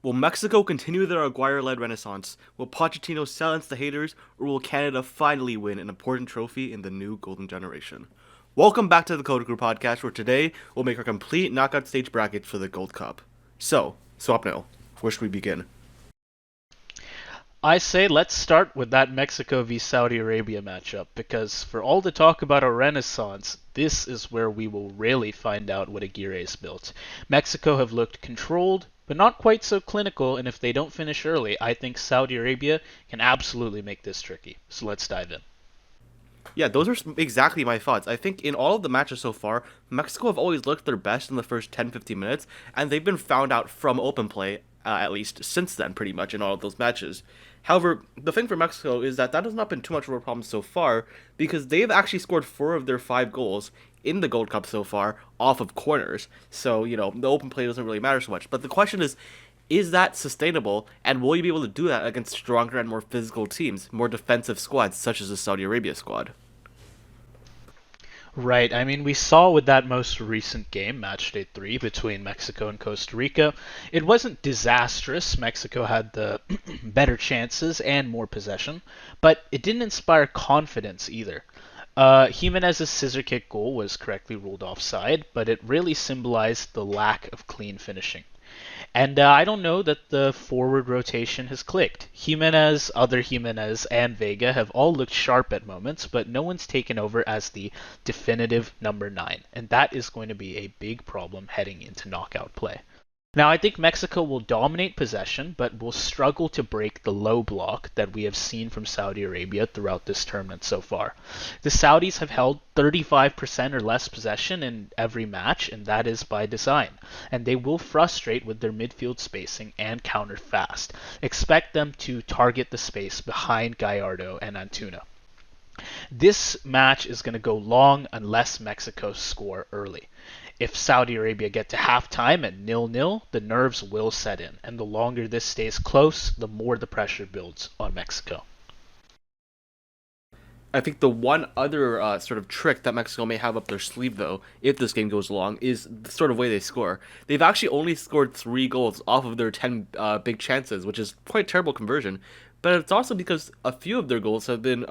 Will Mexico continue their Aguirre-led renaissance? Will Pochettino silence the haters, or will Canada finally win an important trophy in the new golden generation? Welcome back to the CoDaKrew podcast, where today we'll make our complete knockout stage bracket for the Gold Cup. So, Swapnil, where should we begin? I say let's start with that Mexico v Saudi Arabia matchup because for all the talk about a renaissance, this is where we will really find out what Aguirre is built. Mexico have looked controlled, but not quite so clinical, and if they don't finish early, I think Saudi Arabia can absolutely make this tricky. So let's dive in. Yeah, those are exactly my thoughts. I think in all of the matches so far, Mexico have always looked their best in the first 10-15 minutes, and they've been found out from open play, at least since then, pretty much in all of those matches. However, the thing for Mexico is that has not been too much of a problem so far, because they've actually scored 4 of their 5 goals in the Gold Cup so far off of corners. So, the open play doesn't really matter so much. But the question is that sustainable, and will you be able to do that against stronger and more physical teams, more defensive squads, such as the Saudi Arabia squad? Right. I mean, we saw with that most recent game, Matchday 3, between Mexico and Costa Rica, it wasn't disastrous. Mexico had the better chances and more possession, but it didn't inspire confidence either. Jimenez's scissor kick goal was correctly ruled offside, but it really symbolized the lack of clean finishing. And I don't know that the forward rotation has clicked. Other Jimenez, and Vega have all looked sharp at moments, but no one's taken over as the definitive number 9. And that is going to be a big problem heading into knockout play. Now, I think Mexico will dominate possession, but will struggle to break the low block that we have seen from Saudi Arabia throughout this tournament so far. The Saudis have held 35% or less possession in every match, and that is by design. And they will frustrate with their midfield spacing and counter fast. Expect them to target the space behind Gallardo and Antuna. This match is going to go long unless Mexico score early. If Saudi Arabia get to halftime at 0-0, the nerves will set in, and the longer this stays close, the more the pressure builds on Mexico. I think the one other sort of trick that Mexico may have up their sleeve, though, if this game goes long, is the sort of way they score. They've actually only scored 3 goals off of their 10 big chances, which is quite terrible conversion. But it's also because a few of their goals have been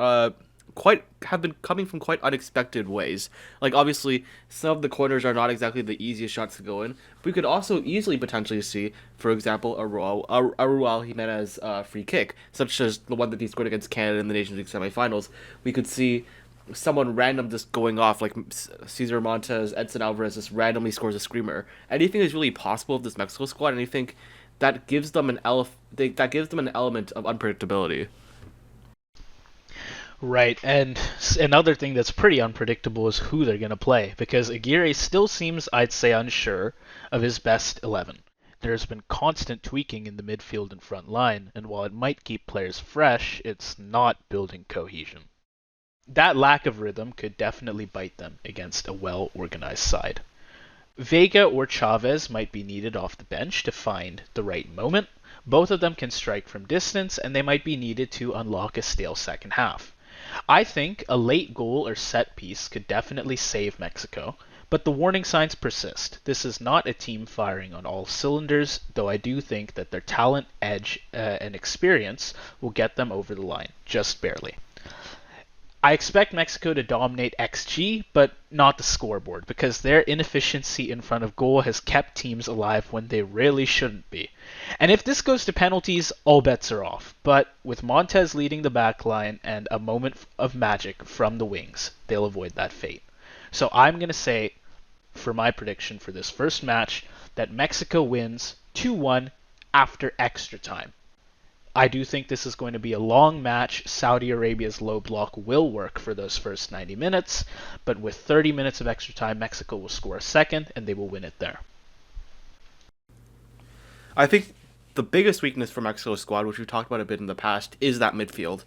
coming from quite unexpected ways. Like, obviously, some of the corners are not exactly the easiest shots to go in. We could also easily potentially see, for example, a Raul Jimenez free kick, such as the one that he scored against Canada in the Nations League semifinals. We could see someone random just going off, like Cesar Montes, Edson Alvarez just randomly scores a screamer. Anything is really possible with this Mexico squad, and I think that gives them an element of unpredictability. Right, and another thing that's pretty unpredictable is who they're going to play, because Aguirre still seems, I'd say, unsure of his best 11. There's been constant tweaking in the midfield and front line, and while it might keep players fresh, it's not building cohesion. That lack of rhythm could definitely bite them against a well-organized side. Vega or Chavez might be needed off the bench to find the right moment. Both of them can strike from distance, and they might be needed to unlock a stale second half. I think a late goal or set piece could definitely save Mexico, but the warning signs persist. This is not a team firing on all cylinders, though I do think that their talent, edge, and experience will get them over the line, just barely. I expect Mexico to dominate XG, but not the scoreboard, because their inefficiency in front of goal has kept teams alive when they really shouldn't be. And if this goes to penalties, all bets are off. But with Montes leading the back line and a moment of magic from the wings, they'll avoid that fate. So I'm going to say, for my prediction for this first match, that Mexico wins 2-1 after extra time. I do think this is going to be a long match. Saudi Arabia's low block will work for those first 90 minutes, but with 30 minutes of extra time, Mexico will score a second, and they will win it there. I think the biggest weakness for Mexico's squad, which we've talked about a bit in the past, is that midfield.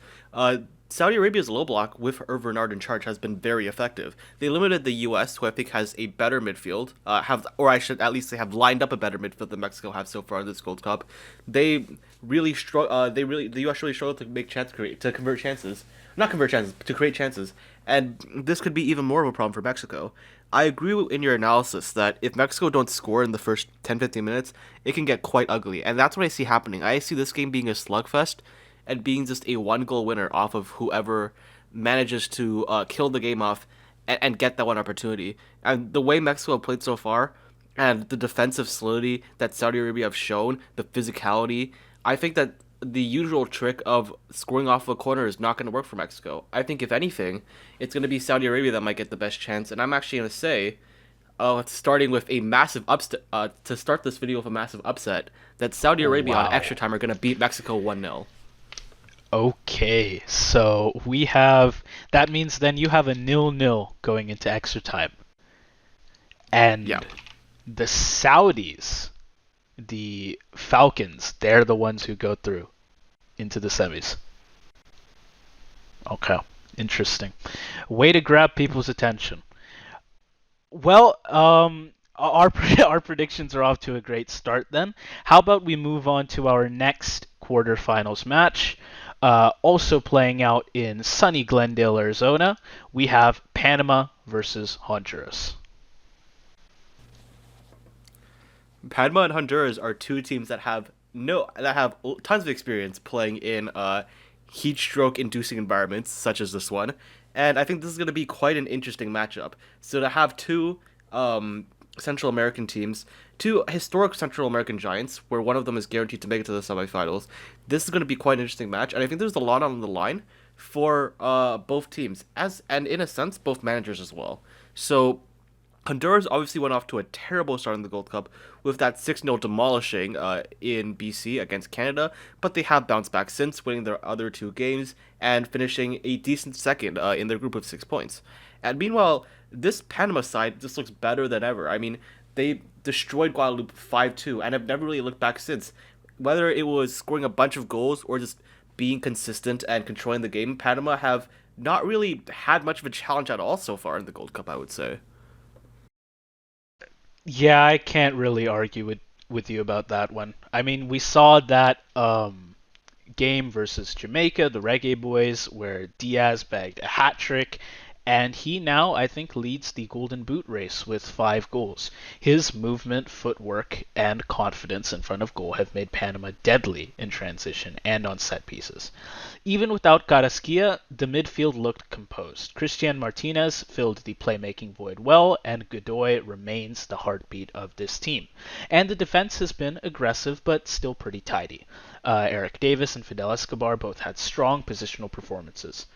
Saudi Arabia's low block with Hervé Renard in charge has been very effective. They limited the U.S., who I think has a better midfield, I should at least say have lined up a better midfield than Mexico have so far in this Gold Cup. They really the U.S. really struggled to convert chances, not convert chances, to create chances, and this could be even more of a problem for Mexico. I agree in your analysis that if Mexico don't score in the first 10, 15 minutes, it can get quite ugly. And that's what I see happening. I see this game being a slugfest and being just a one goal winner off of whoever manages to kill the game off and get that one opportunity. And the way Mexico played so far, and the defensive solidity that Saudi Arabia have shown, the physicality, I think that the usual trick of scoring off of a corner is not going to work for Mexico. I think if anything, it's going to be Saudi Arabia that might get the best chance, and I'm actually going to say, starting with a massive upset, to start this video with a massive upset, that Saudi Arabia on Wow. extra time are going to beat Mexico 1-0. Okay, so we have that means then you have a 0-0 going into extra time. Yeah. And the Saudis, the Falcons, they're the ones who go through into the semis. Okay, interesting. Way to grab people's attention. Well, our our predictions are off to a great start then. How about we move on to our next quarterfinals match? Also playing out in sunny Glendale, Arizona, we have Panama versus Honduras. Panama and Honduras are two teams that have tons of experience playing in heat stroke inducing environments such as this one, and I think this is going to be quite an interesting matchup. So to have two Central American teams, two historic Central American giants, where one of them is guaranteed to make it to the semifinals, this is going to be quite an interesting match, and I think there's a lot on the line for both teams, as and in a sense both managers as well. So Honduras obviously went off to a terrible start in the Gold Cup with that 6-0 demolishing in BC against Canada, but they have bounced back since, winning their other two games and finishing a decent second in their group of 6 points. And meanwhile, this Panama side just looks better than ever. I mean, they destroyed Guadeloupe 5-2 and have never really looked back since. Whether it was scoring a bunch of goals or just being consistent and controlling the game, Panama have not really had much of a challenge at all so far in the Gold Cup, I would say. Yeah, I can't really argue with you about that one. I mean, we saw that game versus Jamaica, the Reggae Boys, where Diaz bagged a hat trick, and he now, I think, leads the Golden Boot race with 5 goals. His movement, footwork, and confidence in front of goal have made Panama deadly in transition and on set pieces. Even without Carrasquilla, the midfield looked composed. Christian Martinez filled the playmaking void well, and Godoy remains the heartbeat of this team. And the defense has been aggressive, but still pretty tidy. Eric Davis and Fidel Escobar both had strong positional performances.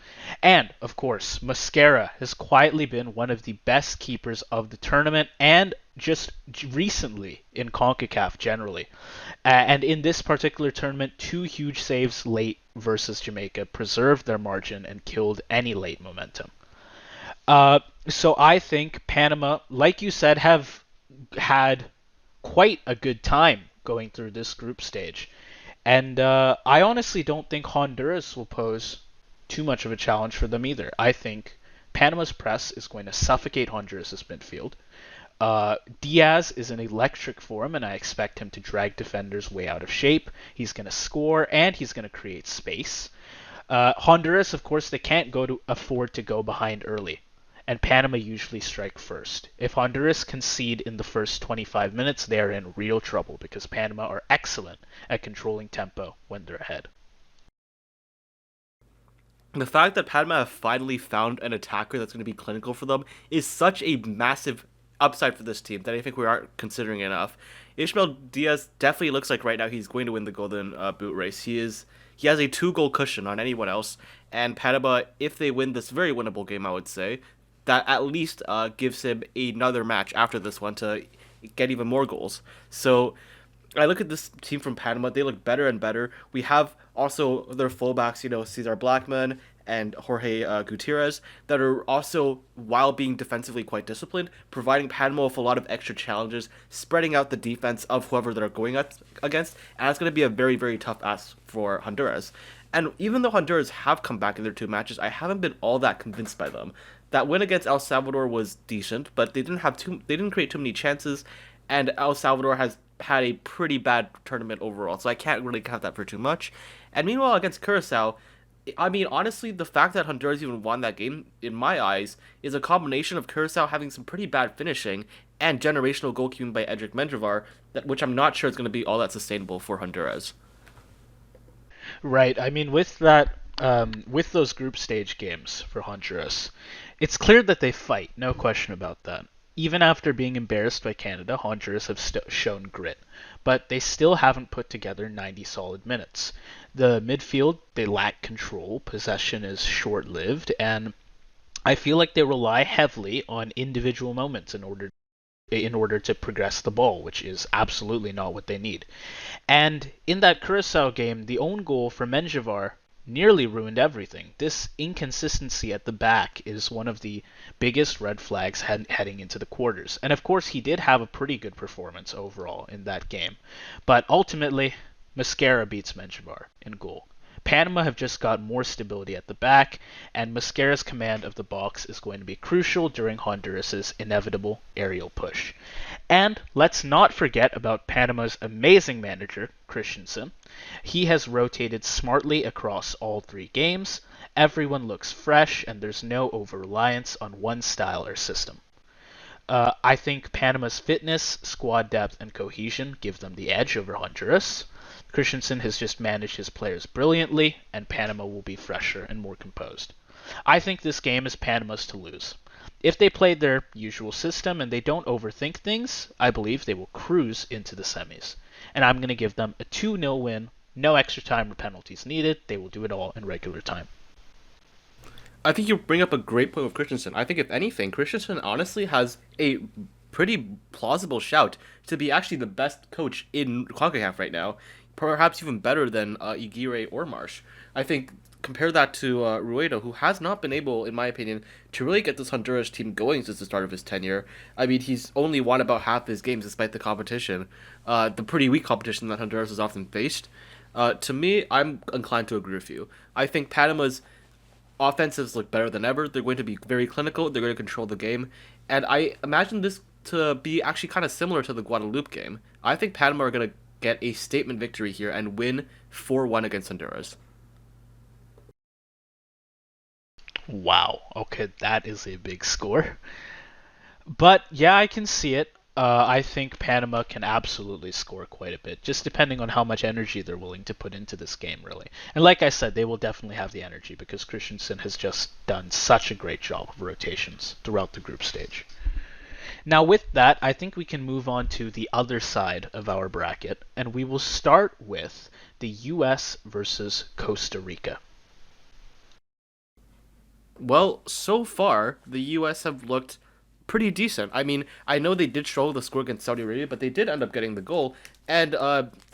And, of course, Mosquera has quietly been one of the best keepers of the tournament and just recently in CONCACAF generally. And in this particular tournament, 2 huge saves late versus Jamaica preserved their margin and killed any late momentum. So I think Panama, like you said, have had quite a good time going through this group stage. And I honestly don't think Honduras will pose too much of a challenge for them either. I think Panama's press is going to suffocate Honduras' midfield. Diaz is an electric form, and I expect him to drag defenders way out of shape. He's going to score, and he's going to create space. Honduras, of course, they can't afford to go behind early, and Panama usually strike first. If Honduras concede in the first 25 minutes, they are in real trouble because Panama are excellent at controlling tempo when they're ahead. The fact that Panama have finally found an attacker that's going to be clinical for them is such a massive upside for this team that I think we aren't considering enough. Ishmael Diaz definitely looks like right now he's going to win the Golden Boot race. He has a 2 goal cushion on anyone else, and Panama, if they win this very winnable game, I would say, that at least gives him another match after this one to get even more goals. So I look at this team from Panama, they look better and better. We have also their fullbacks, Cesar Blackman and Jorge Gutierrez, that are also, while being defensively quite disciplined, providing Panama with a lot of extra challenges, spreading out the defense of whoever they're going against, and it's going to be a very, very tough ask for Honduras. And even though Honduras have come back in their 2 matches, I haven't been all that convinced by them. That win against El Salvador was decent, but they didn't create too many chances, and El Salvador has had a pretty bad tournament overall, so I can't really count that for too much. And meanwhile, against Curacao, I mean, honestly, the fact that Honduras even won that game, in my eyes, is a combination of Curacao having some pretty bad finishing and generational goalkeeping by Edric Menjivar, which I'm not sure is going to be all that sustainable for Honduras. Right. I mean, with that, with those group stage games for Honduras, it's clear that they fight. No question about that. Even after being embarrassed by Canada, Honduras have shown grit, but they still haven't put together 90 solid minutes. The midfield, they lack control, possession is short lived, and I feel like they rely heavily on individual moments in order to progress the ball, which is absolutely not what they need. And in that Curacao game, the own goal for Menjivar nearly ruined everything. This inconsistency at the back is one of the biggest red flags heading into the quarters. And of course, he did have a pretty good performance overall in that game. But ultimately, Mascara beats Menjivar in goal. Panama have just got more stability at the back, and Mascara's command of the box is going to be crucial during Honduras's inevitable aerial push. And let's not forget about Panama's amazing manager, Christensen. He has rotated smartly across all three games. Everyone looks fresh, and there's no over-reliance on one style or system. I think Panama's fitness, squad depth, and cohesion give them the edge over Honduras. Christensen has just managed his players brilliantly, and Panama will be fresher and more composed. I think this game is Panama's to lose. If they played their usual system and they don't overthink things, I believe they will cruise into the semis. And I'm going to give them a 2-0 win, no extra time or penalties needed. They will do it all in regular time. I think you bring up a great point with Christensen. I think, if anything, Christensen honestly has a pretty plausible shout to be actually the best coach in CONCACAF right now. Perhaps even better than Igire or Marsh. I think compare that to Rueda, who has not been able, in my opinion, to really get this Honduras team going since the start of his tenure. I mean, he's only won about half his games despite the competition, the pretty weak competition that Honduras has often faced. To me, I'm inclined to agree with you. I think Panama's offensives look better than ever. They're going to be very clinical. They're going to control the game. And I imagine this to be actually kind of similar to the Guadeloupe game. I think Panama are going to get a statement victory here and win 4-1 against Honduras. Wow. Okay, that is a big score. But yeah, I can see it. I think Panama can absolutely score quite a bit, just depending on how much energy they're willing to put into this game, really. And like I said, they will definitely have the energy because Christensen has just done such a great job of rotations throughout the group stage. Now, with that, I think we can move on to the other side of our bracket, and we will start with the US versus Costa Rica. Well, so far, the U.S. have looked pretty decent. I mean, I know they did struggle to score against Saudi Arabia, but they did end up getting the goal. And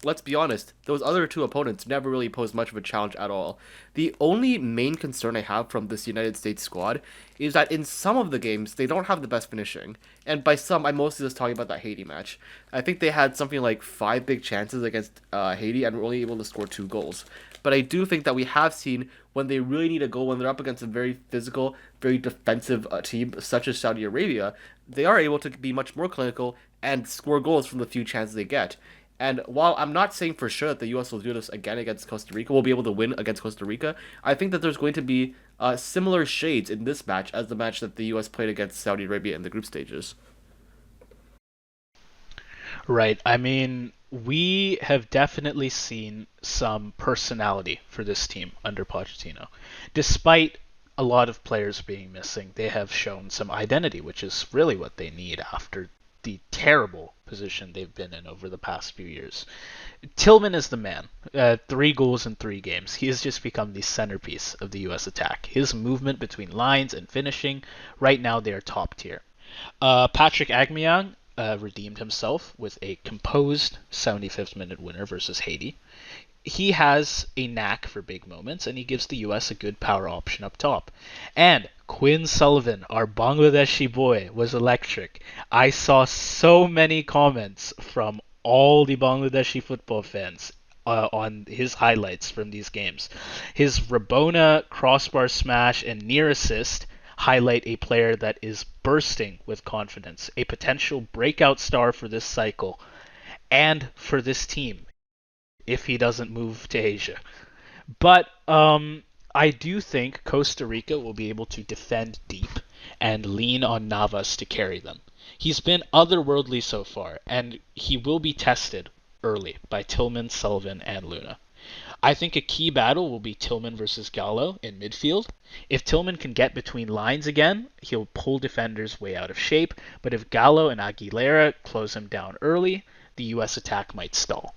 let's be honest, those other two opponents never really posed much of a challenge at all. The only main concern I have from this United States squad is that in some of the games, they don't have the best finishing. And by some, I'm mostly just talking about that Haiti match. I think they had something like 5 big chances against Haiti and were only able to score 2 goals. But I do think that we have seen when they really need a goal, when they're up against a very physical, very defensive team such as Saudi Arabia, they are able to be much more clinical and score goals from the few chances they get. And while I'm not saying for sure that the U.S. will do this again against Costa Rica, will be able to win against Costa Rica, I think that there's going to be similar shades in this match as the match that the U.S. played against Saudi Arabia in the group stages. Right. I mean, we have definitely seen some personality for this team under Pochettino. Despite a lot of players being missing, they have shown some identity, which is really what they need after the terrible position they've been in over the past few years. Tillman is the man. 3 goals in 3 games. He has just become the centerpiece of the U.S. attack. His movement between lines and finishing, right now they are top tier. Patrick Agmiang redeemed himself with a composed 75th minute winner versus Haiti. He has a knack for big moments, and he gives the U.S. a good power option up top. And Quinn Sullivan, our Bangladeshi boy, was electric. I saw so many comments from all the Bangladeshi football fans on his highlights from these games. His Rabona crossbar smash and near assist highlight a player that is bursting with confidence, a potential breakout star for this cycle and for this team if he doesn't move to Asia. But I do think Costa Rica will be able to defend deep and lean on Navas to carry them. He's been otherworldly so far, and he will be tested early by Tillman, Sullivan, and Luna. I think a key battle will be Tillman versus Gallo in midfield. If Tillman can get between lines again, he'll pull defenders way out of shape, but if Gallo and Aguilera close him down early, the US attack might stall.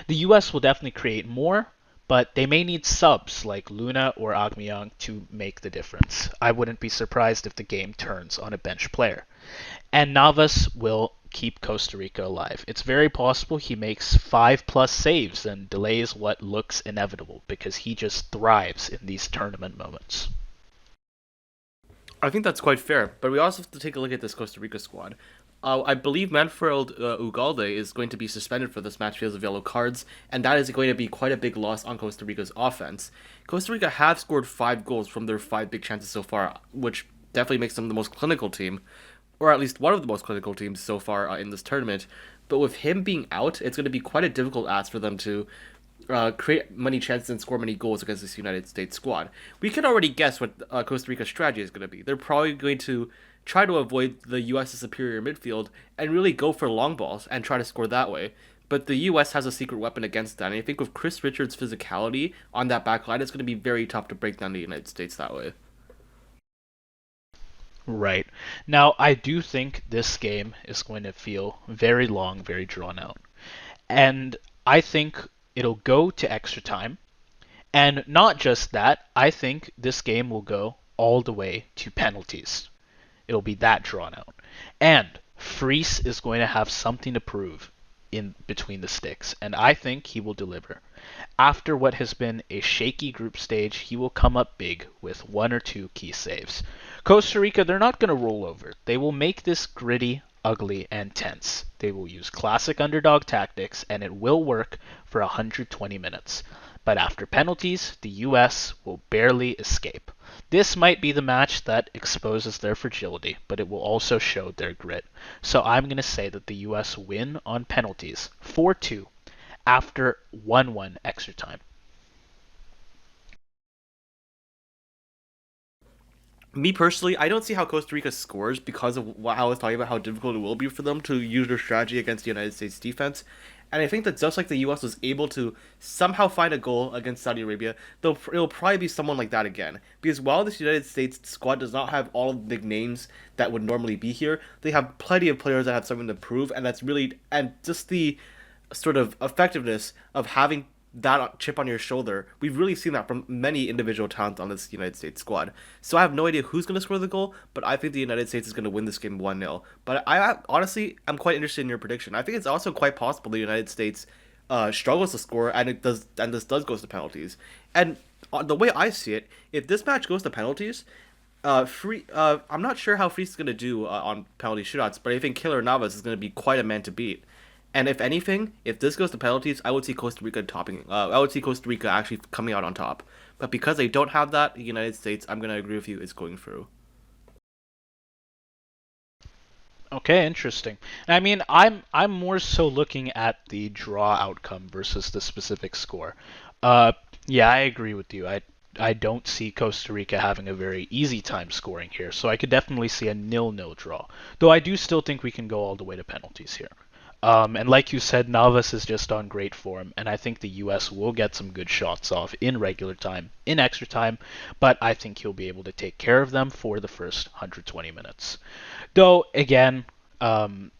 The US will definitely create more, but they may need subs like Luna or Aubameyang to make the difference. I wouldn't be surprised if the game turns on a bench player. And Navas will keep Costa Rica alive. It's very possible he makes 5+ saves and delays what looks inevitable because he just thrives in these tournament moments. I think that's quite fair, but we also have to take a look at this Costa Rica squad. I believe Manfred Ugalde is going to be suspended for this match because of yellow cards, and that is going to be quite a big loss on Costa Rica's offense. Costa Rica have scored 5 goals from their 5 big chances so far, which definitely makes them the most clinical team, or at least one of the most clinical teams so far in this tournament. But with him being out, it's going to be quite a difficult ask for them to create many chances and score many goals against this United States squad. We can already guess what Costa Rica's strategy is going to be. They're probably going to try to avoid the U.S.'s superior midfield and really go for long balls and try to score that way. But the U.S. has a secret weapon against that, and I think with Chris Richards' physicality on that back line, it's going to be very tough to break down the United States that way. Right. Now, I do think this game is going to feel very long, very drawn out. And I think it'll go to extra time. And not just that, I think this game will go all the way to penalties. It'll be that drawn out. And Freese is going to have something to prove in between the sticks, and I think he will deliver. After what has been a shaky group stage, he will come up big with 1 or 2 key saves. Costa Rica, they're not going to roll over. They will make this gritty, ugly, and tense. They will use classic underdog tactics, and it will work for 120 minutes. But after penalties, the US will barely escape. This might be the match that exposes their fragility, but it will also show their grit. So I'm going to say that the US win on penalties 4-2 after 1-1 extra time. Me personally, I don't see how Costa Rica scores because of how I was talking about how difficult it will be for them to use their strategy against the United States defense. And I think that just like the U.S. was able to somehow find a goal against Saudi Arabia, it'll probably be someone like that again. Because while this United States squad does not have all of the big names that would normally be here, they have plenty of players that have something to prove, and that's really and just the sort of effectiveness of having that chip on your shoulder. We've really seen that from many individual talents on this United States squad. So I have no idea who's going to score the goal, but I think the United States is going to win this game 1-0. But honestly, I'm quite interested in your prediction. I think it's also quite possible the United States struggles to score, and this does goes to penalties. And the way I see it, if this match goes to penalties, I'm not sure how Freese is going to do on penalty shootouts, but I think Killer Navas is going to be quite a man to beat. And if anything, if this goes to penalties, I would see Costa Rica topping. I would see Costa Rica actually coming out on top. But because they don't have that, the United States, I'm gonna agree with you, is going through. Okay, interesting. I mean, I'm more so looking at the draw outcome versus the specific score. Uh, yeah, I agree with you. I don't see Costa Rica having a very easy time scoring here, so I could definitely see a 0-0 draw. Though I do still think we can go all the way to penalties here. And like you said, Navas is just on great form, and I think the U.S. will get some good shots off in regular time, in extra time, but I think he'll be able to take care of them for the first 120 minutes. Though, again, the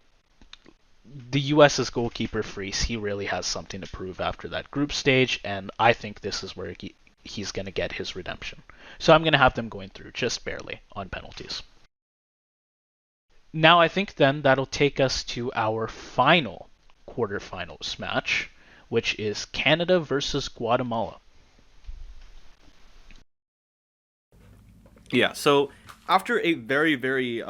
U.S.'s goalkeeper, Freese, he really has something to prove after that group stage, and I think this is where he's going to get his redemption. So I'm going to have them going through just barely on penalties. Now I think then that'll take us to our final quarterfinals match, which is Canada versus Guatemala. Yeah, so after a very, very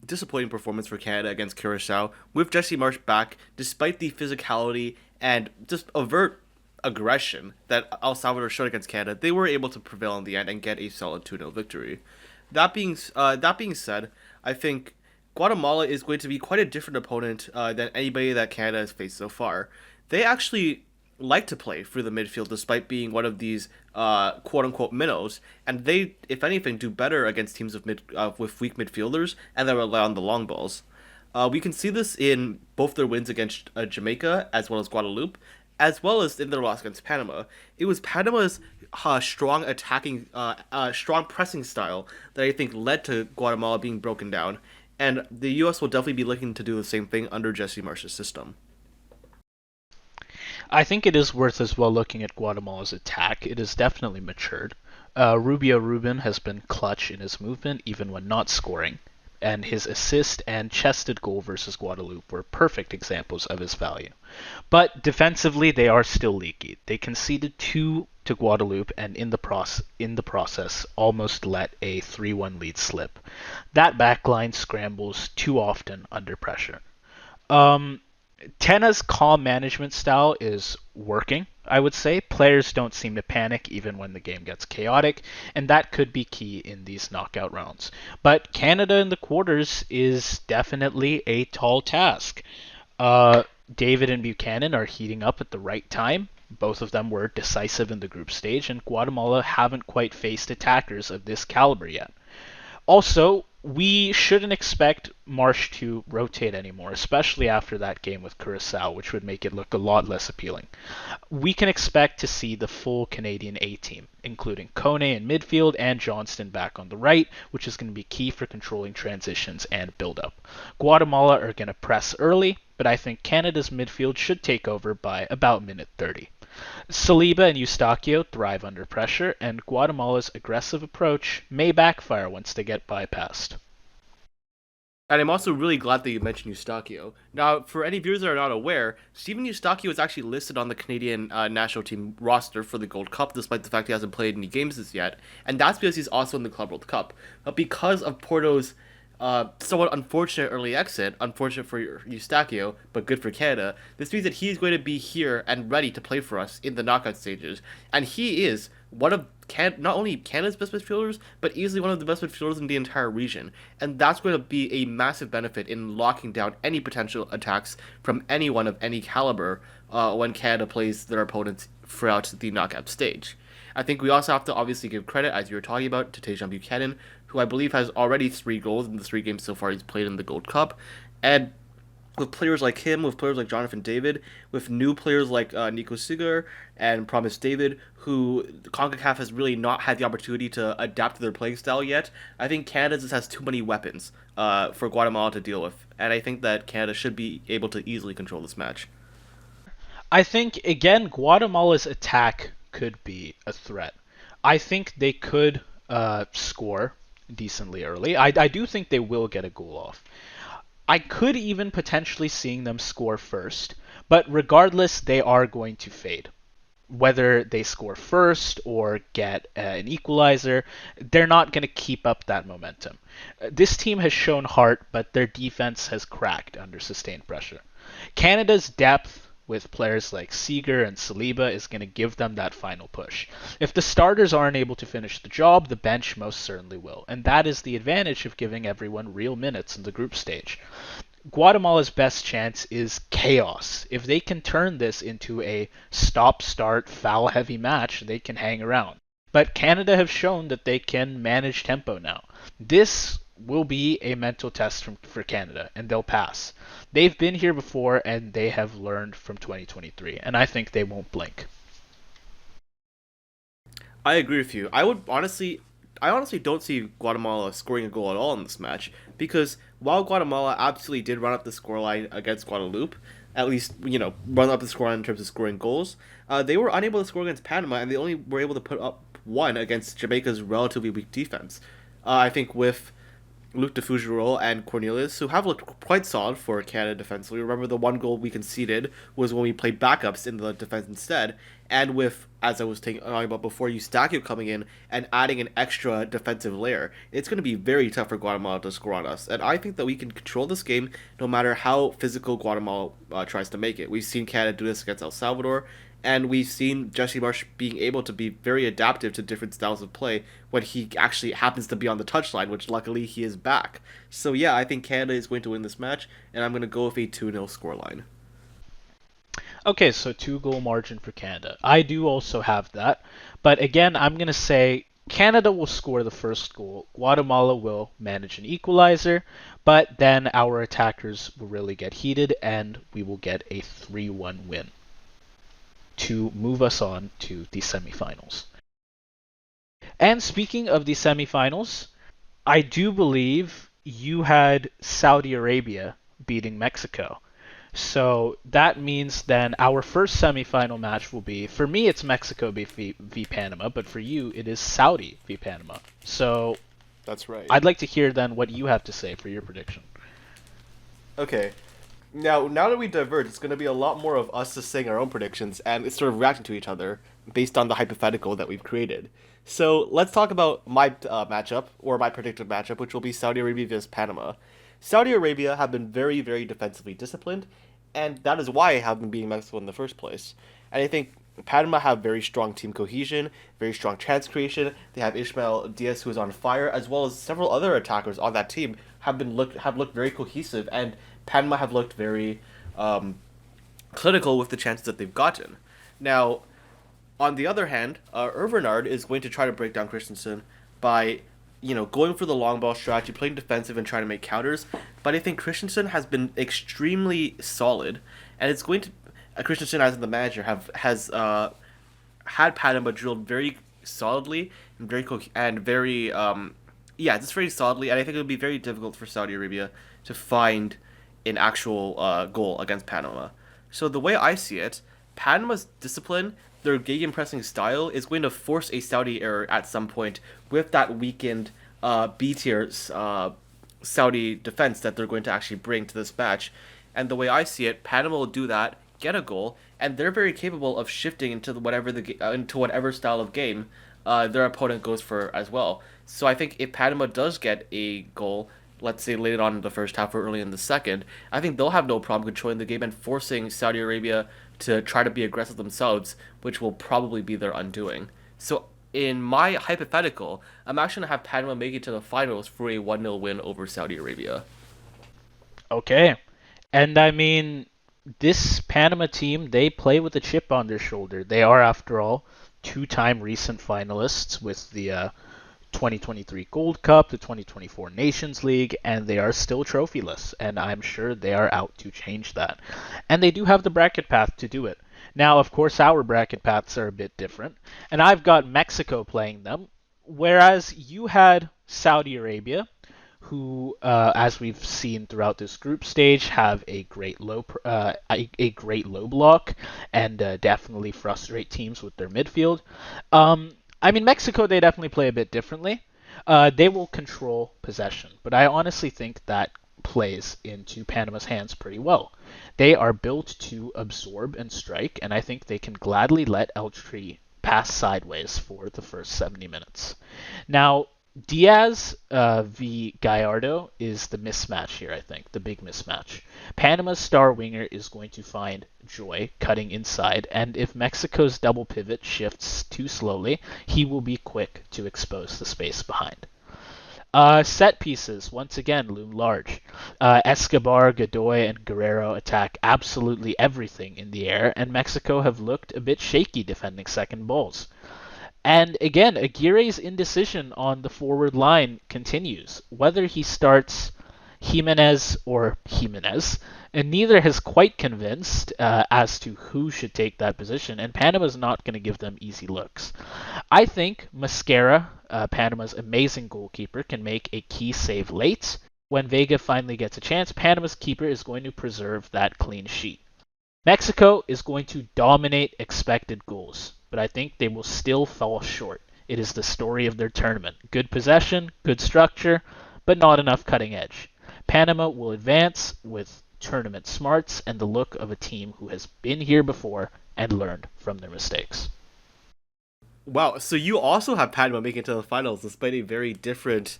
disappointing performance for Canada against Curacao, with Jesse Marsh back, despite the physicality and just overt aggression that El Salvador showed against Canada, they were able to prevail in the end and get a solid 2-0 victory. That being said, I think Guatemala is going to be quite a different opponent than anybody that Canada has faced so far. They actually like to play through the midfield despite being one of these quote unquote minnows, and they, if anything, do better against teams with weak midfielders and that rely on the long balls. We can see this in both their wins against Jamaica as well as Guadeloupe, as well as in their loss against Panama. It was Panama's strong pressing style that I think led to Guatemala being broken down, and the U.S. will definitely be looking to do the same thing under Jesse Marsh's system. I think it is worth as well looking at Guatemala's attack. It has definitely matured. Rubio Rubin has been clutch in his movement even when not scoring, and his assist and chested goal versus Guadeloupe were perfect examples of his value. But defensively, they are still leaky. They conceded two to Guadeloupe and in the process almost let a 3-1 lead slip. That backline scrambles too often under pressure. Um, Tena's calm management style is working, I would say. Players don't seem to panic even when the game gets chaotic, and that could be key in these knockout rounds. But Canada in the quarters is definitely a tall task. Uh, David and Buchanan are heating up at the right time. Both of them were decisive in the group stage, and Guatemala haven't quite faced attackers of this caliber yet. Also, we shouldn't expect Marsh to rotate anymore, especially after that game with Curacao, which would make it look a lot less appealing. We can expect to see the full Canadian A team, including Kone in midfield and Johnston back on the right, which is going to be key for controlling transitions and build-up. Guatemala are going to press early, but I think Canada's midfield should take over by about minute 30. Saliba and Eustachio thrive under pressure, and Guatemala's aggressive approach may backfire once they get bypassed. And I'm also really glad that you mentioned Eustachio. Now, for any viewers that are not aware, Steven Eustachio is actually listed on the Canadian national team roster for the Gold Cup, despite the fact he hasn't played any games as yet. And that's because he's also in the Club World Cup. But because of Porto's somewhat unfortunate early exit, unfortunate for Eustachio, but good for Canada, this means that he's going to be here and ready to play for us in the knockout stages. And he is one of not only Canada's best midfielders, but easily one of the best midfielders in the entire region. And that's going to be a massive benefit in locking down any potential attacks from anyone of any caliber when Canada plays their opponents throughout the knockout stage. I think we also have to obviously give credit, as you were talking about, to Tajon Buchanan, who I believe has already 3 goals in the 3 games so far he's played in the Gold Cup. And with players like him, with players like Jonathan David, with new players like Nico Sigur and Promise David, who CONCACAF has really not had the opportunity to adapt to their playing style yet, I think Canada just has too many weapons for Guatemala to deal with. And I think that Canada should be able to easily control this match. I think, again, Guatemala's attack could be a threat. I think they could score decently early. I do think they will get a goal off. I could even potentially seeing them score first, but regardless, they are going to fade. Whether they score first or get an equalizer, they're not going to keep up that momentum. This team has shown heart, but their defense has cracked under sustained pressure. Canada's depth with players like Seeger and Saliba is going to give them that final push. If the starters aren't able to finish the job, the bench most certainly will, and that is the advantage of giving everyone real minutes in the group stage. Guatemala's best chance is chaos. If they can turn this into a stop-start, foul-heavy match, they can hang around. But Canada have shown that they can manage tempo now. This will be a mental test for Canada, and they'll pass. They've been here before, and they have learned from 2023, and I think they won't blink. I agree with you. I honestly don't see Guatemala scoring a goal at all in this match, because while Guatemala absolutely did run up the scoreline against Guadeloupe, at least, run up the scoreline in terms of scoring goals, they were unable to score against Panama, and they only were able to put up one against Jamaica's relatively weak defense. I think with Luc de Fougerolles and Cornelius, who have looked quite solid for Canada defensively. Remember, the one goal we conceded was when we played backups in the defense instead, and with, as I was talking about before, Eustachio coming in and adding an extra defensive layer, it's going to be very tough for Guatemala to score on us. And I think that we can control this game no matter how physical Guatemala tries to make it. We've seen Canada do this against El Salvador, and we've seen Jesse Marsh being able to be very adaptive to different styles of play when he actually happens to be on the touchline, which luckily he is back. So yeah, I think Canada is going to win this match, and I'm going to go with a 2-0 scoreline. Okay, so 2 goal margin for Canada. I do also have that. But again, I'm going to say Canada will score the first goal. Guatemala will manage an equalizer, but then our attackers will really get heated and we will get a 3-1 win to move us on to the semifinals. And speaking of the semifinals, I do believe you had Saudi Arabia beating Mexico. So that means then our first semifinal match will be, for me, it's Mexico v Panama, but for you, it is Saudi v Panama. So That's right. I'd like to hear then what you have to say for your prediction. Okay. Now that we diverge, it's going to be a lot more of us just saying our own predictions and it's sort of reacting to each other based on the hypothetical that we've created. So let's talk about my matchup, or my predicted matchup, which will be Saudi Arabia vs Panama. Saudi Arabia have been very, very defensively disciplined, and that is why I have been beating Mexico in the first place. And I think Panama have very strong team cohesion, very strong chance creation. They have Ismael Diaz, who is on fire, as well as several other attackers on that team have looked very cohesive, and Panama have looked very clinical with the chances that they've gotten. Now, on the other hand, Ervernard is going to try to break down Christensen by, going for the long ball strategy, playing defensive and trying to make counters. But I think Christensen has been extremely solid, and it's going to Christensen as the manager has had Panama drilled very solidly and very just very solidly, and I think it would be very difficult for Saudi Arabia to find an actual goal against Panama. So the way I see it, Panama's discipline, their gegenpressing style, is going to force a Saudi error at some point with that weakened B tier Saudi defense that they're going to actually bring to this match. And the way I see it, Panama will do that, get a goal, and they're very capable of shifting into whatever style of game their opponent goes for as well. So I think if Panama does get a goal, let's say later on in the first half or early in the second, I think they'll have no problem controlling the game and forcing Saudi Arabia to try to be aggressive themselves, which will probably be their undoing. So in my hypothetical, I'm actually going to have Panama make it to the finals for a 1-0 win over Saudi Arabia. Okay. And I mean, this Panama team, they play with a chip on their shoulder. They are, after all, 2-time recent finalists with the 2023 Gold Cup, the 2024 Nations League, and they are still trophyless, and I'm sure they are out to change that. And they do have the bracket path to do it. Now, of course, our bracket paths are a bit different, and I've got Mexico playing them, whereas you had Saudi Arabia, who, as we've seen throughout this group stage, have a great low block and definitely frustrate teams with their midfield. I mean, Mexico, they definitely play a bit differently. They will control possession, but I honestly think that plays into Panama's hands pretty well. They are built to absorb and strike, and I think they can gladly let Eltree pass sideways for the first 70 minutes. Now, Diaz v Gallardo is the mismatch here, I think, the big mismatch. Panama's star winger is going to find joy cutting inside, and if Mexico's double pivot shifts too slowly, he will be quick to expose the space behind. Set pieces, once again, loom large. Escobar, Godoy, and Guerrero attack absolutely everything in the air, and Mexico have looked a bit shaky defending second balls. And again, Aguirre's indecision on the forward line continues. Whether he starts Jimenez or Jimenez, and neither has quite convinced as to who should take that position, and Panama's not going to give them easy looks. I think Mascara, Panama's amazing goalkeeper, can make a key save late. When Vega finally gets a chance, Panama's keeper is going to preserve that clean sheet. Mexico is going to dominate expected goals, but I think they will still fall short. It is the story of their tournament. Good possession, good structure, but not enough cutting edge. Panama will advance with tournament smarts and the look of a team who has been here before and learned from their mistakes. Wow, so you also have Panama making it to the finals despite a very different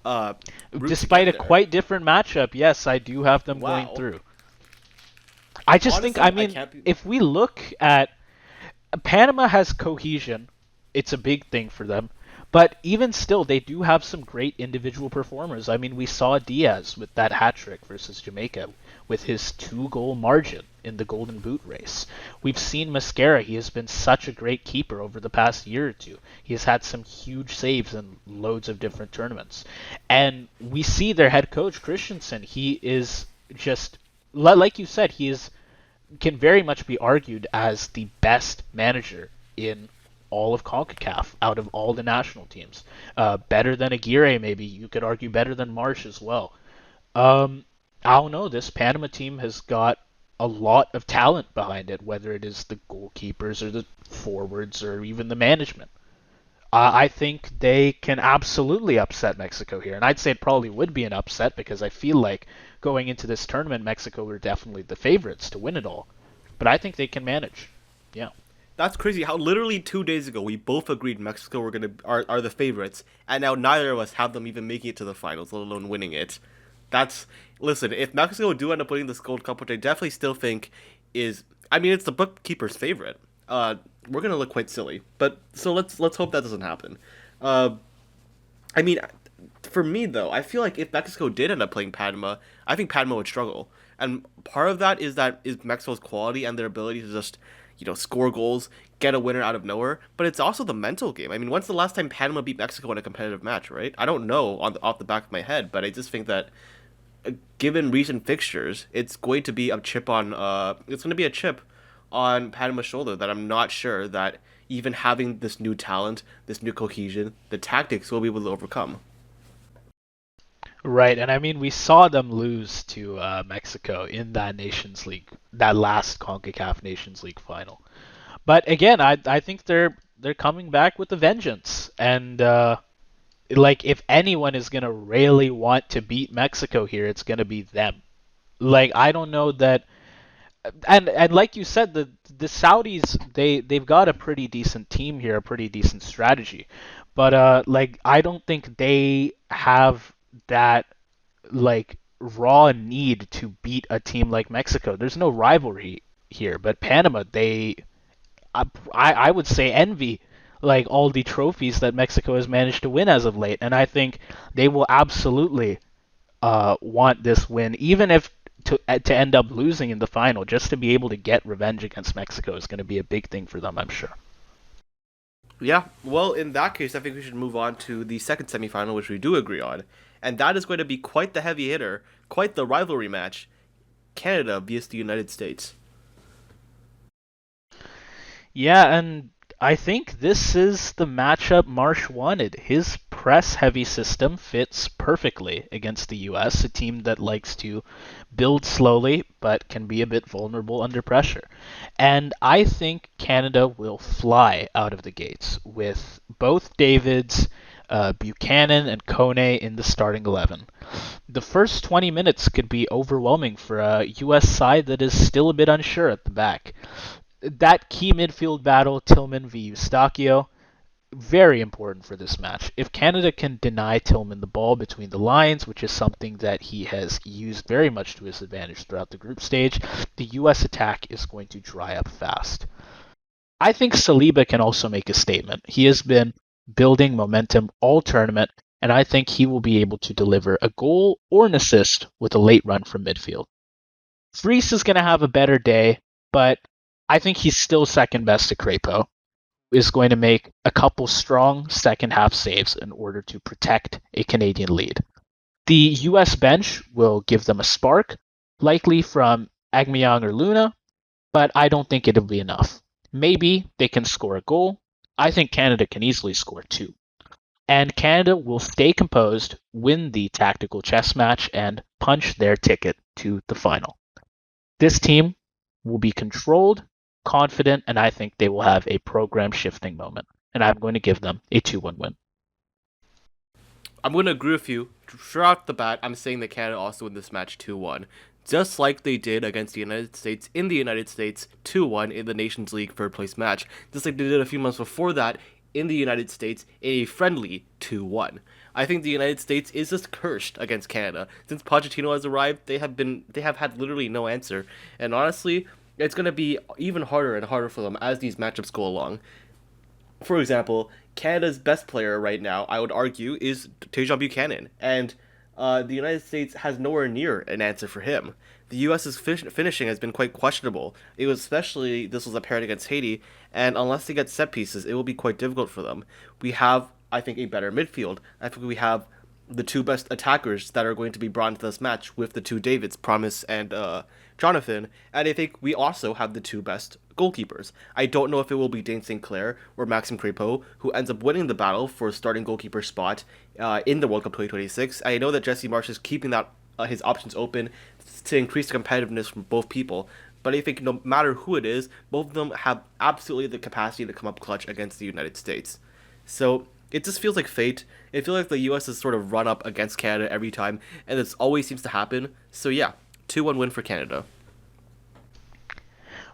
route Despite to a get there. quite different matchup, yes, I do have them Wow. going through. I just think, Honestly, I I mean, can't be. if we look at Panama has cohesion. It's a big thing for them. But even still, they do have some great individual performers. I mean, we saw Diaz with that hat trick versus Jamaica. with his 2 goal margin in the Golden Boot race. We've seen Mascara. He has been such a great keeper over the past year or two. He has had some huge saves in loads of different tournaments. And we see their head coach, Christensen. He is just, like you said, he is can very much be argued as the best manager in all of CONCACAF out of all the national teams. Better than Aguirre, maybe. You could argue better than Marsh as well. Um, I don't know. This Panama team has got a lot of talent behind it, whether it is the goalkeepers or the forwards or even the management. I think they can absolutely upset Mexico here. And I'd say it probably would be an upset because I feel like going into this tournament, Mexico were definitely the favorites to win it all. But I think they can manage. Yeah. That's crazy. How literally 2 days ago we both agreed Mexico are the favorites, and now neither of us have them even making it to the finals, let alone winning it. That's Listen. If Mexico do end up winning this Gold Cup, which I definitely still think is, I mean, it's the bookkeeper's favorite. We're gonna look quite silly, but so let's hope that doesn't happen. Uh, I mean, for me though, I feel like if Mexico did end up playing Panama, I think Panama would struggle, and part of that is Mexico's quality and their ability to just score goals, get a winner out of nowhere. But it's also the mental game. I mean, when's the last time Panama beat Mexico in a competitive match? Right? I don't know off the back of my head, but I just think that given recent fixtures, it's going to be a chip on Panama's shoulder that I'm not sure that even having this new talent, this new cohesion, the tactics will be able to overcome. Right, and I mean we saw them lose to Mexico in that Nations League, that last CONCACAF Nations League final. But again, I think they're coming back with a vengeance, and like if anyone is gonna really want to beat Mexico here, it's gonna be them. Like I don't know that, and like you said, the Saudis they've got a pretty decent team here, a pretty decent strategy, but like I don't think they have that like raw need to beat a team like Mexico. There's no rivalry here, but Panama, I would say envy like all the trophies that Mexico has managed to win as of late, and I think they will absolutely want this win, even if to end up losing in the final, just to be able to get revenge against Mexico is going to be a big thing for them, I'm sure. Yeah, well, in that case, I think we should move on to the second semifinal, which we do agree on, and that is going to be quite the heavy hitter, quite the rivalry match: Canada vs the United States. Yeah, and I think this is the matchup Marsh wanted. His press heavy system fits perfectly against the US, a team that likes to build slowly but can be a bit vulnerable under pressure. And I think Canada will fly out of the gates with both Davids, Buchanan, and Kone in the starting 11. The first 20 minutes could be overwhelming for a US side that is still a bit unsure at the back. That key midfield battle, Tillman v Eustachio, very important for this match. If Canada can deny Tillman the ball between the lines, which is something that he has used very much to his advantage throughout the group stage, the US attack is going to dry up fast. I think Saliba can also make a statement. He has been building momentum all tournament, and I think he will be able to deliver a goal or an assist with a late run from midfield. Freese is going to have a better day, but I think he's still second best to Crepeau. Is going to make a couple strong second half saves in order to protect a Canadian lead. The US bench will give them a spark, likely from Agmeyang or Luna, but I don't think it'll be enough. Maybe they can score a goal. I think Canada can easily score two. And Canada will stay composed, win the tactical chess match, and punch their ticket to the final. This team will be controlled, confident, and I think they will have a program shifting moment. And I'm going to give them a 2-1 win. I'm going to agree with you. Throughout the bat, I'm saying that Canada also win this match 2-1. Just like they did against the United States in the United States 2-1 in the Nations League third place match. Just like they did a few months before that in the United States in a friendly 2-1. I think the United States is just cursed against Canada. Since Pochettino has arrived, they have had literally no answer. And honestly, it's going to be even harder and harder for them as these matchups go along. For example, Canada's best player right now, I would argue, is Tejan Buchanan, and the United States has nowhere near an answer for him. the U.S.'s finishing has been quite questionable. It was especially this was apparent against Haiti, and unless they get set pieces, it will be quite difficult for them. We have, I think, a better midfield. I think we have the two best attackers that are going to be brought into this match with the two Davids, Promise and Jonathan, and I think we also have the two best goalkeepers. I don't know if it will be Dane St. Clair or Maxime Crepeau who ends up winning the battle for starting goalkeeper spot in the World Cup 2026. I know that Jesse Marsch is keeping that his options open to increase the competitiveness from both people. But I think no matter who it is, both of them have absolutely the capacity to come up clutch against the United States. So it just feels like fate. It feels like the U.S. has sort of run up against Canada every time, and this always seems to happen. So yeah, 2-1 win for Canada.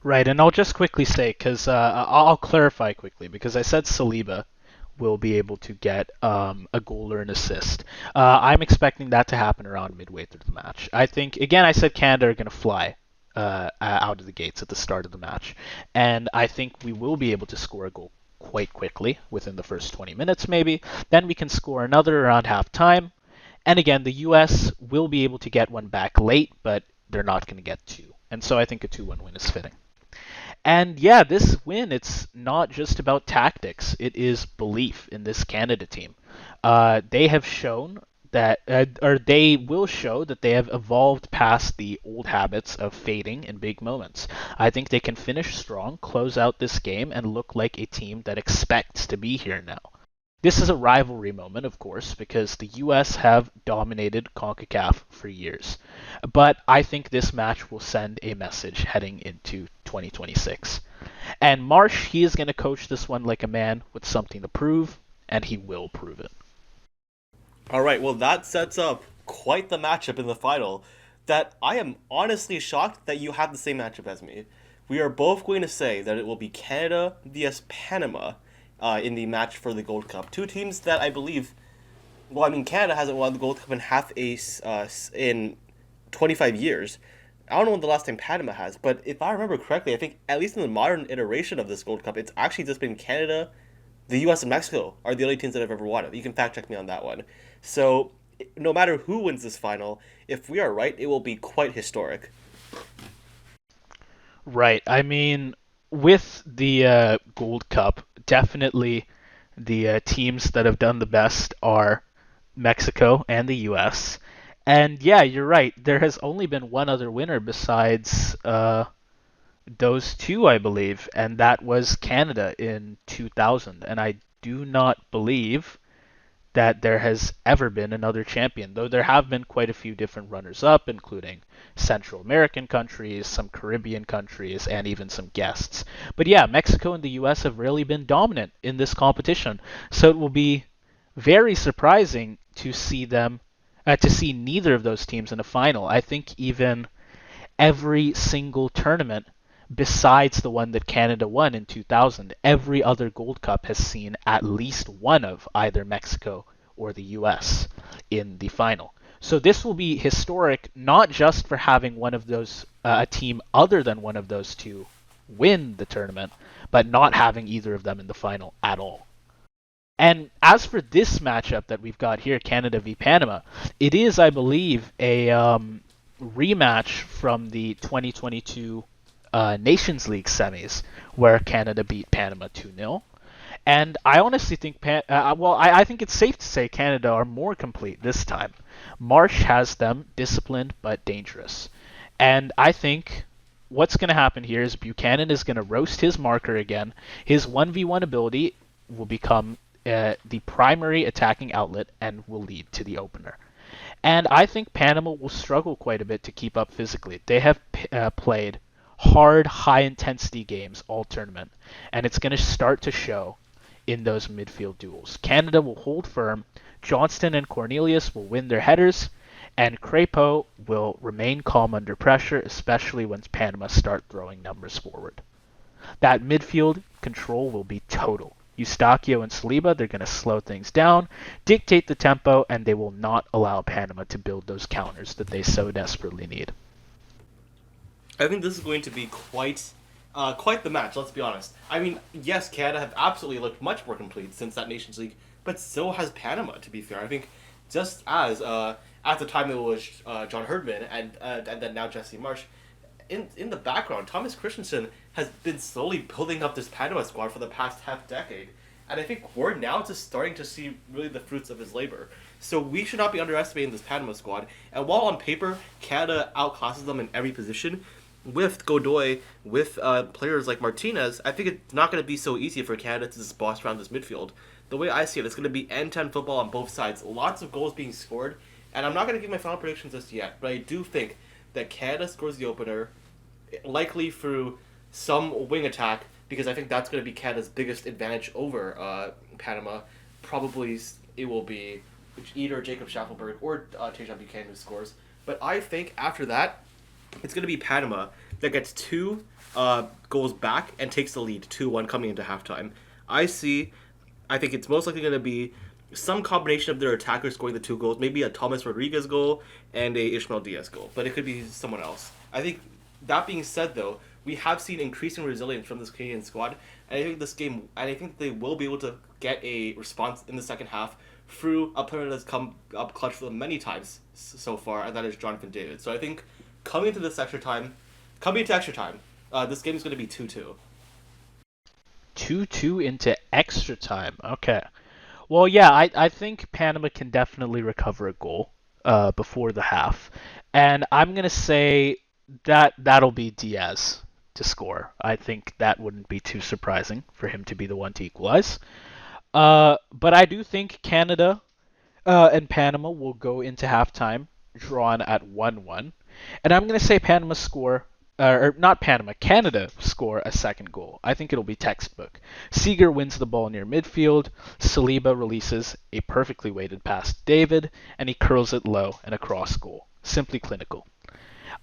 Right, and I'll just quickly say, because I'll clarify quickly, because I said Saliba will be able to get a goal or an assist. I'm expecting that to happen around midway through the match. I think, again, I said Canada are going to fly out of the gates at the start of the match, and I think we will be able to score a goal quite quickly, within the first 20 minutes maybe. Then we can score another around half time. And again, the U.S. will be able to get one back late, but they're not going to get two. And so I think a 2-1 win is fitting. And yeah, this win, it's not just about tactics. It is belief in this Canada team. They have shown that, or they will show that they have evolved past the old habits of fading in big moments. I think they can finish strong, close out this game, and look like a team that expects to be here now. This is a rivalry moment, of course, because the US have dominated CONCACAF for years. But I think this match will send a message heading into 2026. And Marsh, he is going to coach this one like a man with something to prove, and he will prove it. All right, well, that sets up quite the matchup in the final. That I am honestly shocked that you have the same matchup as me. We are both going to say that it will be Canada vs Panama in the match for the Gold Cup. Two teams that I believe, well, I mean, Canada hasn't won the Gold Cup in in 25 years. I don't know when the last time Panama has, but if I remember correctly, I think at least in the modern iteration of this Gold Cup, it's actually just been Canada, the U.S. and Mexico are the only teams that have ever won it. You can fact check me on that one. So no matter who wins this final, if we are right, it will be quite historic. Right. I mean, with the Gold Cup, definitely the teams that have done the best are Mexico and the U.S. And yeah, you're right. There has only been one other winner besides those two, I believe, and that was Canada in 2000. And I do not believe that there has ever been another champion, though there have been quite a few different runners up, including Central American countries, some Caribbean countries, and even some guests. But yeah, Mexico and the US have really been dominant in this competition, so it will be very surprising to see to see neither of those teams in a final. I think even every single tournament besides the one that Canada won in 2000, every other Gold Cup has seen at least one of either Mexico or the US in the final. So this will be historic, not just for having one of those, a team other than one of those two win the tournament, but not having either of them in the final at all. And as for this matchup that we've got here, Canada v Panama, it is, I believe, a rematch from the 2022 Nations League semis, where Canada beat Panama 2-0. And I honestly think, I think it's safe to say Canada are more complete this time. Marsh has them disciplined but dangerous. And I think what's going to happen here is Buchanan is going to roast his marker again. His 1v1 ability will become the primary attacking outlet and will lead to the opener. And I think Panama will struggle quite a bit to keep up physically. They have played hard, high-intensity games all tournament, and it's going to start to show in those midfield duels. Canada will hold firm, Johnston and Cornelius will win their headers, and Crepeau will remain calm under pressure, especially when Panama start throwing numbers forward. That midfield control will be total. Eustachio and Saliba, they're going to slow things down, dictate the tempo, and they will not allow Panama to build those counters that they so desperately need. I think this is going to be quite the match. Let's be honest. I mean, yes, Canada have absolutely looked much more complete since that Nations League, but so has Panama. To be fair, I think just At the time, it was John Herdman, and then now Jesse Marsh. In the background, Thomas Christensen has been slowly building up this Panama squad for the past half decade, and I think we're now just starting to see really the fruits of his labor. So we should not be underestimating this Panama squad. And while on paper Canada outclasses them in every position, with Godoy, with players like Martinez, I think it's not going to be so easy for Canada to just boss around this midfield. The way I see it, it's going to be end-to-end football on both sides. Lots of goals being scored, and I'm not going to give my final predictions just yet, but I do think that Canada scores the opener, likely through some wing attack, because I think that's going to be Canada's biggest advantage over Panama. Probably it will be either Jacob Schaffelberg or Tejan Buchanan who scores. But I think after that, it's going to be Panama that gets two goals back and takes the lead, 2-1 coming into halftime. I think it's most likely going to be some combination of their attackers scoring the two goals, maybe a Thomas Rodriguez goal and a Ishmael Diaz goal, but it could be someone else. I think that being said, though, we have seen increasing resilience from this Canadian squad, and I think they will be able to get a response in the second half through a player that's come up clutch for them many times so far, and that is Jonathan David. So I think coming into extra time, this game is going to be 2-2. 2-2 into extra time. Okay. Well, yeah, I think Panama can definitely recover a goal before the half. And I'm going to say that'll be Diaz to score. I think that wouldn't be too surprising for him to be the one to equalize. But I do think Canada and Panama will go into halftime drawn at 1-1. And I'm going to say Panama score, or not Panama, Canada score a second goal. I think it'll be textbook. Seager wins the ball near midfield. Saliba releases a perfectly weighted pass to David, and he curls it low and a cross goal. Simply clinical.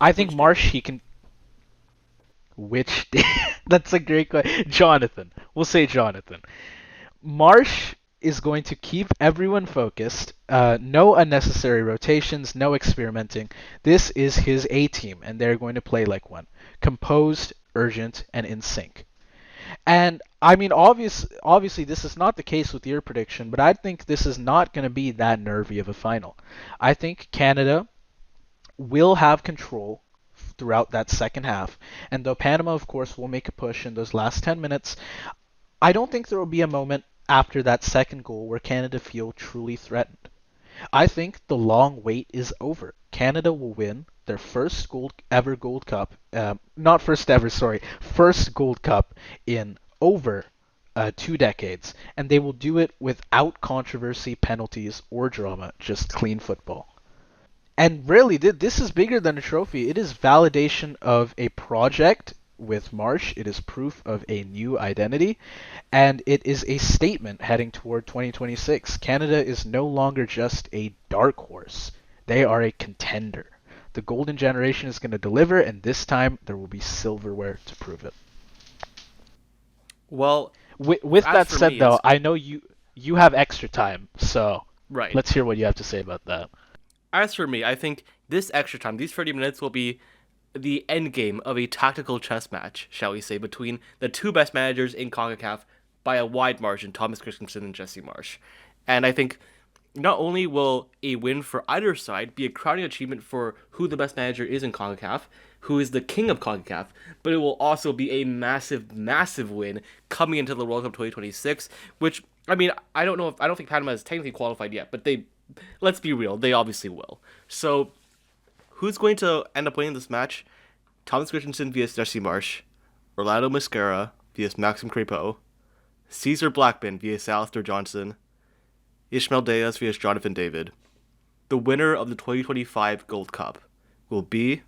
I think Marsh, he can... Which... That's a great question. Jonathan. We'll say Jonathan. Marsh is going to keep everyone focused. No unnecessary rotations, no experimenting. This is his A team, and they're going to play like one. Composed, urgent, and in sync. And I mean, obviously, this is not the case with your prediction, but I think this is not going to be that nervy of a final. I think Canada will have control throughout that second half, and though Panama, of course, will make a push in those last 10 minutes, I don't think there will be a moment after that second goal where Canada feel truly threatened. I think the long wait is over. Canada will win their first Gold Cup, first Gold Cup in over 2 decades, and they will do it without controversy, penalties, or drama, just clean football. And really, this is bigger than a trophy. It is validation of a project with Marsh. It is proof of a new identity, and it is a statement heading toward 2026. Canada is no longer just a dark horse. They are a contender. The golden generation is going to deliver, and this time there will be silverware to prove it. Well, with that said, though, I know you have extra time, so right. Let's hear what you have to say about that. As for me, I think this extra time, these 30 minutes, will be the end game of a tactical chess match, shall we say, between the two best managers in CONCACAF by a wide margin, Thomas Christensen and Jesse Marsh. And I think not only will a win for either side be a crowning achievement for who the best manager is in CONCACAF, who is the king of CONCACAF, but it will also be a massive, massive win coming into the World Cup 2026, which, I mean, I don't think Panama is technically qualified yet, but let's be real, they obviously will. So, who's going to end up winning this match? Thomas Christensen vs. Jesse Marsh, Orlando Mascara vs. Maxim Crepeau, Caesar Blackman vs. Alistair Johnson, Ishmael Diaz vs. Jonathan David. The winner of the 2025 Gold Cup will be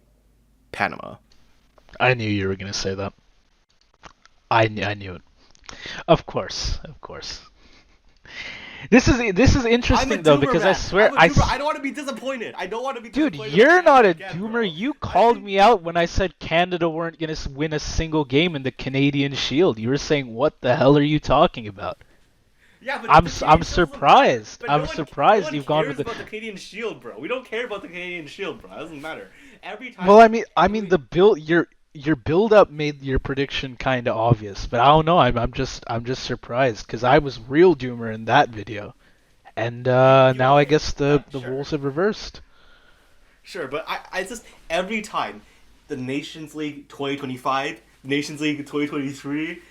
Panama. I knew you were going to say that. I knew it. Of course. This is interesting though, because I swear I don't want to be disappointed. Dude, you're not a doomer. You called me out when I said Canada weren't gonna win a single game in the Canadian Shield. You were saying, "What the hell are you talking about?" Yeah, but I'm surprised. I'm surprised you've gone with about the Canadian Shield, bro. We don't care about the Canadian Shield, bro. It doesn't matter. Every time. Well, I mean the build your build-up made your prediction kind of obvious, but I don't know. I'm just surprised because I was real doomer in that video, and now I guess the roles have reversed. Sure, but I just every time the Nations League 2025, Nations League 2023,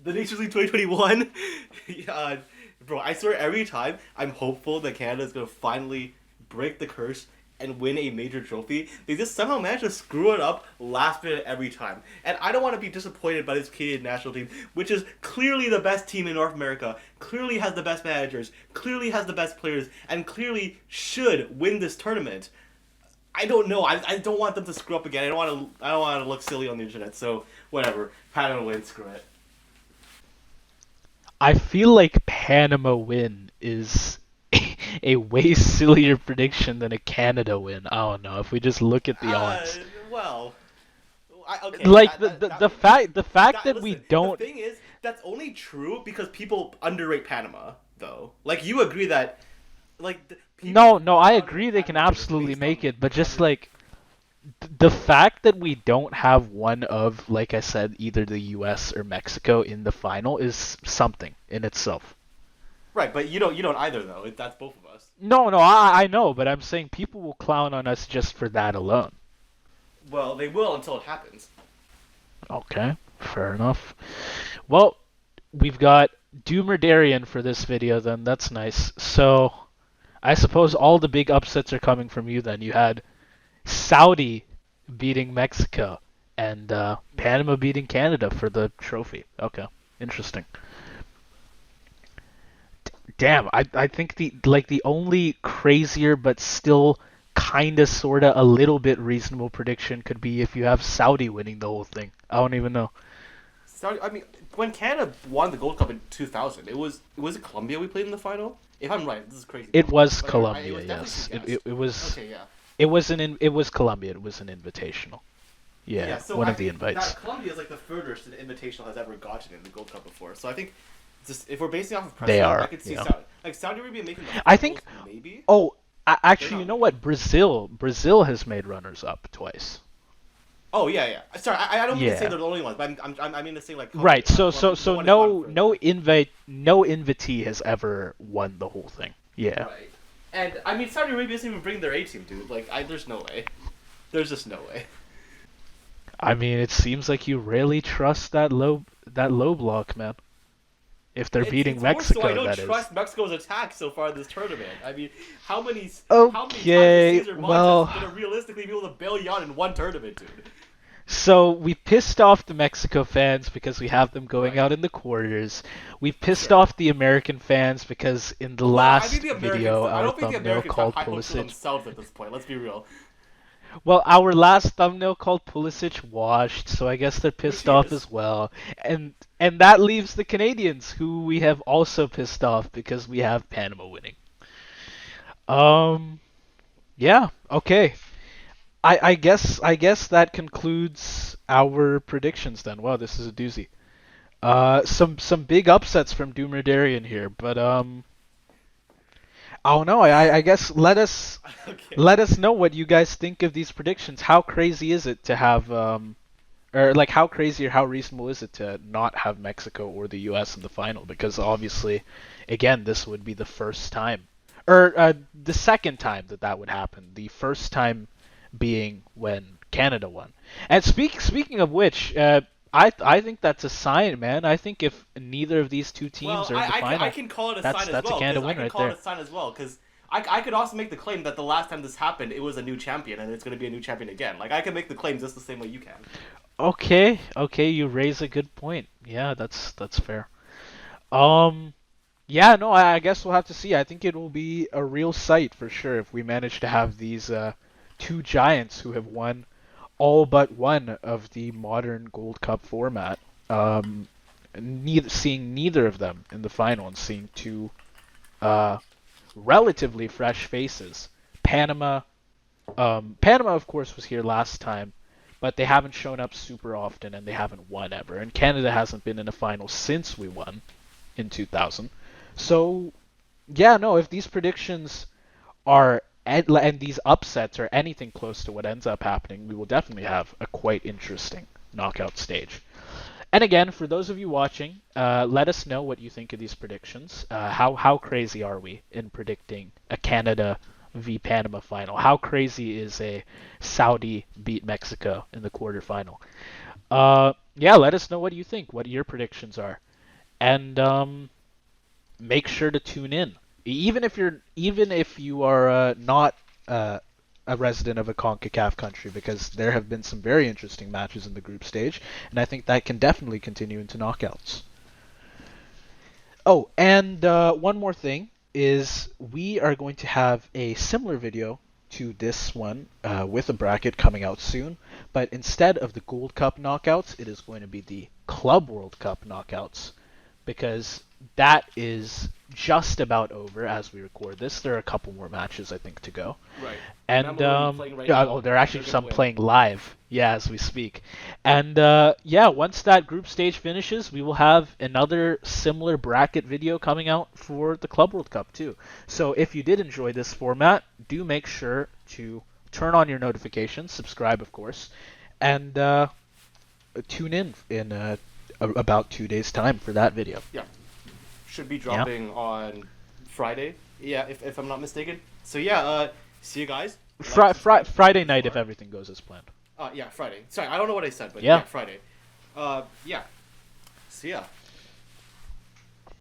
the Nations League 2021, uh, bro, I swear every time I'm hopeful that Canada is gonna finally break the curse and win a major trophy. They just somehow manage to screw it up last minute every time. And I don't want to be disappointed by this Canadian national team, which is clearly the best team in North America, clearly has the best managers, clearly has the best players, and clearly should win this tournament. I don't know. I don't want them to screw up again. I don't want to look silly on the internet. So whatever. Panama win. Screw it. I feel like Panama win is a way sillier prediction than a Canada win. I don't know. If we just look at the odds, Well, okay. like the fact that we Listen, don't. the thing is, that's only true because people underrate Panama, though. Like you agree that, like No, I underrate agree they can Panama just absolutely based make on it, but just like the fact that we don't have one of, like I said, either the U.S. or Mexico in the final is something in itself. right, but you don't either though. That's both of us. No, I know, but I'm saying people will clown on us just for that alone. Well, they will until it happens. Okay, fair enough. Well, we've got Doomer Darian for this video then. That's nice. So, I suppose all the big upsets are coming from you then. You had Saudi beating Mexico and Panama beating Canada for the trophy. Okay, interesting. Damn, I think the only crazier but still kinda sorta a little bit reasonable prediction could be if you have Saudi winning the whole thing. I don't even know. So I mean, when Canada won the Gold Cup in 2000, it was Colombia we played in the final. If I'm right, this is crazy. It was But Colombia, it was yes. definitely It was okay, yeah. it was Colombia. It was an invitational. Yeah, So one I of the think invites. that Colombia is like the furthest an invitational has ever gotten in the Gold Cup before. So I think just if we're basing off of They precedent, are, I could see yeah. Saudi Arabia making the I finals, think. maybe. Oh, They're actually, not. you know what? Brazil has made runners up twice. Oh yeah, yeah. Sorry, I don't mean to say Yeah. they're the only ones, but I mean to say like Right. So Colombia, no one has no gone further. no invitee has ever won the whole thing. Yeah. Right. And I mean Saudi Arabia doesn't even bring their A team, dude. Like there's no way. There's just no way. I mean, it seems like you really trust that low block, man. If they're beating It's more so I Mexico, don't that is. trust Mexico's attack so far in this tournament. I mean, how many times Okay, has Cesar well, Montes gonna realistically be able to bail you out in one tournament, dude? so we pissed off the Mexico fans because we have them going Right. out in the quarters. We've pissed Sure. off the American fans because in the Well, I last think the Americans. video, I our don't think the thumbnail Americans have called high hopes for Pulisic. themselves at this point. Let's be real. Well, our last thumbnail called Pulisic washed, so I guess they're Which pissed he off is. as well. And that leaves the Canadians, who we have also pissed off because we have Panama winning. Um, yeah, okay. I guess that concludes our predictions then. Wow, this is a doozy. Some big upsets from Doomer Darian here, but I don't know. I guess Okay. let us know what you guys think of these predictions. How crazy is it to have or like how crazy or how reasonable is it to not have Mexico or the U.S. in the final? Because obviously, again, this would be the first time, or the second time that would happen. The first time being when Canada won. And speaking of which, I think that's a sign, man. I think if neither of these two teams Well, are in the I final, can call it a that's sign as that's a well Canada because I win can right call there. it a sign as well because I could also make the claim that the last time this happened, it was a new champion and it's going to be a new champion again. Like I can make the claim just the same way you can. Okay, you raise a good point. Yeah, that's fair. Um, yeah, no, I guess we'll have to see. I think it will be a real sight for sure if we manage to have these two giants who have won all but one of the modern Gold Cup format. Seeing neither of them in the final and seeing two uh, relatively fresh faces. Panama, of course, was here last time, but they haven't shown up super often and they haven't won ever. And Canada hasn't been in a final since we won in 2000. So, yeah, no, if these predictions are and these upsets are anything close to what ends up happening, we will definitely have a quite interesting knockout stage. And again, for those of you watching, let us know what you think of these predictions. How crazy are we in predicting a Canada v Panama final. How crazy is a Saudi beat Mexico in the quarterfinal? Yeah, let us know what you think, what your predictions are, and make sure to tune in. Even if you are not uh, a resident of a CONCACAF country, because there have been some very interesting matches in the group stage, and I think that can definitely continue into knockouts. Oh, and one more thing is we are going to have a similar video to this one with a bracket coming out soon, but instead of the Gold Cup knockouts, it is going to be the Club World Cup knockouts, because that is just about over as we record this. There are a couple more matches, I think, to go. Right. And Right yeah, now, oh, there are actually they're some gonna win. playing live, yeah, as we speak. And yeah, once that group stage finishes, we will have another similar bracket video coming out for the Club World Cup too. So if you did enjoy this format, do make sure to turn on your notifications, subscribe, of course, and tune in about 2 days' time for that video. Yeah. Should be Yeah. dropping on Friday. Yeah, if I'm not mistaken. So yeah, see you guys. Like, subscribe, Friday night if more. everything goes as planned. Yeah, Friday. Sorry, I don't know what I said, but Yeah. yeah, Friday. Yeah. See ya.